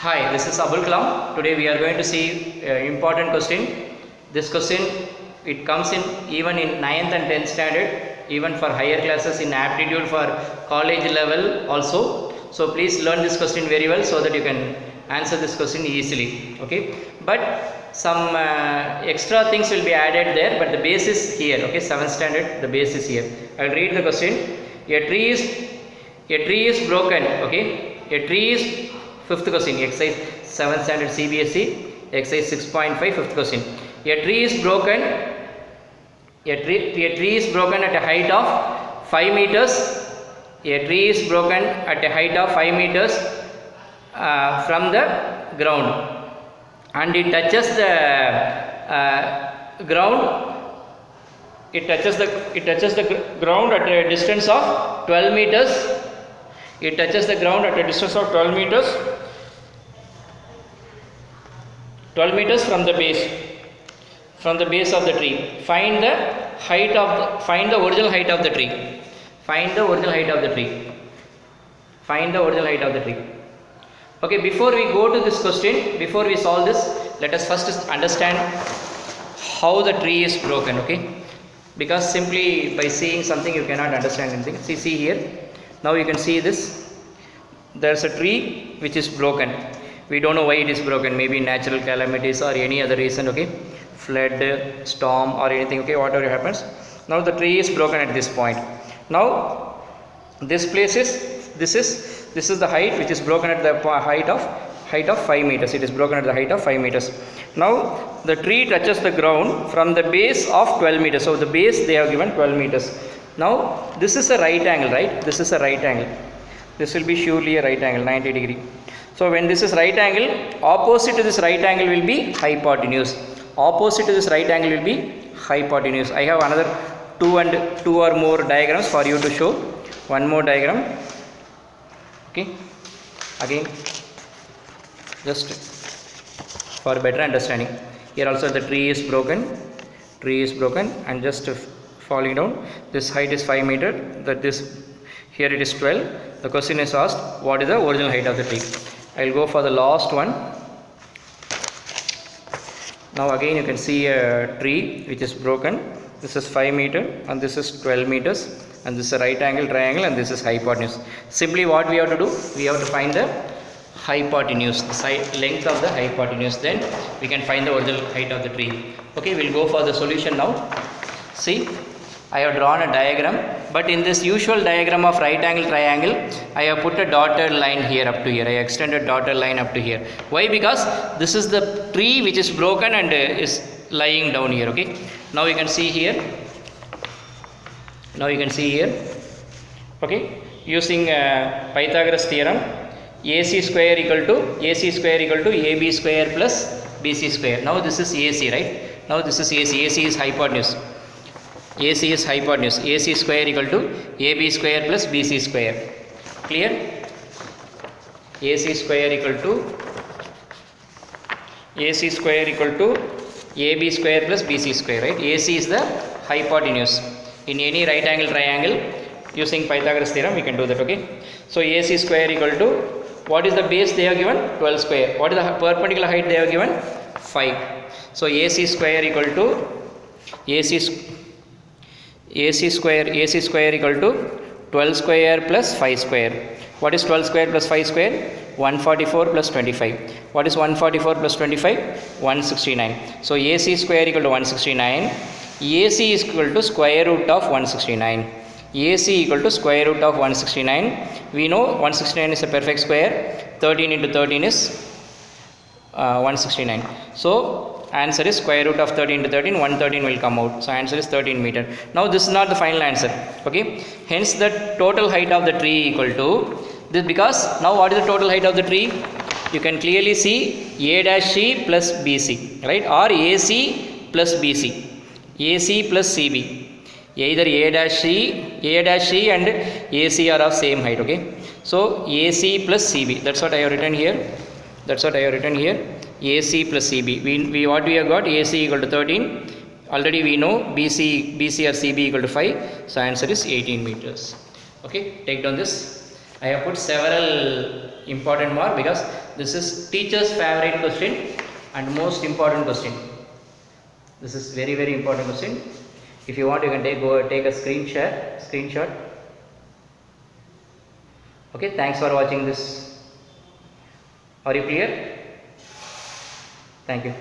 Hi, this is Abul Kalam. Today we are going to see important question. This question it comes in even in 9th and 10th standard, even for higher classes in aptitude for college level also. So please learn this question very well so that you can answer this question easily. Okay, but some extra things will be added there, but the base is here. Okay, 7th standard, the base is here. I will read the question. A tree is broken. Okay, a tree is fifth question, exercise 7th standard CBSE, exercise 6.5, fifth question. A tree is broken. A tree is broken at a height of 5 meters. A tree is broken at a height of 5 meters from the ground, and it touches the ground. It touches the ground at a distance of 12 meters. It touches the ground at a distance of 12 meters. 12 meters from the base of the tree. Find the original height of the tree. Find the original height of the tree. Find the original height of the tree. Okay, before we go to this question, before we solve this, let us first understand how the tree is broken. Okay, because simply by seeing something you cannot understand anything. See here. Now you can see this. There's a tree which is broken. We don't know why it is broken. Maybe natural calamities or any other reason. Okay, flood, storm, or anything. Okay, whatever happens. Now the tree is broken at this point. Now this is the height which is broken at the height of 5 meters. It is broken at the height of 5 meters. Now the tree touches the ground from the base of 12 meters. So the base they have given 12 meters. Now this is a right angle, right? This is a right angle. This will be surely a right angle, 90 degree. So when this is right angle, opposite to this right angle will be hypotenuse. Opposite to this right angle will be hypotenuse. I have another two or more diagrams for you to show. One more diagram. Okay. Again, just for better understanding. Here also the tree is broken. Tree is broken and just falling down. This height is 5 meter. Here it is 12. The question is asked, what is the original height of the tree? I will go for the last one. Now again you can see a tree which is broken. This is 5 meter and this is 12 meters, and this is a right angle triangle, and this is hypotenuse. Simply what we have to do, we have to find the hypotenuse, the side length of the hypotenuse, then we can find the original height of the tree. Okay, we will go for the solution now. See, I have drawn a diagram, but in this usual diagram of right angle triangle, I have put a dotted line here up to here. I extended dotted line up to here. Why? Because this is the tree which is broken and is lying down here. Okay, now you can see here. Okay, using Pythagoras theorem, AC square equal to AB square plus BC square. Now this is AC, right? Now this is AC. AC is hypotenuse. AC is hypotenuse. AC square equal to AB square plus BC square. Clear? AC square equal to AB square plus BC square, right? AC is the hypotenuse. In any right angle triangle, using Pythagoras theorem, we can do that. Okay. So AC square equal to, what is the base they have given? 12 square. What is the perpendicular height they have given? 5. So AC square equal to AC square equal to 12 square plus 5 square. What is 12 square plus 5 square? 144 plus 25. What is 144 plus 25? 169. So AC square equal to 169. AC is equal to square root of 169. AC equal to square root of 169. We know 169 is a perfect square. 13 into 13 is 169. So answer is square root of 13 into 13. 113 will come out. So answer is 13 meter. Now this is not the final answer. Okay. Hence the total height of the tree equal to this, because now what is the total height of the tree? You can clearly see A dash C plus BC, right? Or AC plus BC. AC plus CB. Either A dash C and AC are of same height. Okay. So AC plus CB. That's what I have written here. AC plus CB. What we have got? AC equal to 13. Already we know BC or CB equal to 5. So answer is 18 meters. Okay. Take down this. I have put several important mark because this is teacher's favorite question and most important question. This is very very important question. If you want, you can take a screenshot. Okay, thanks for watching this. Are you clear? Thank you.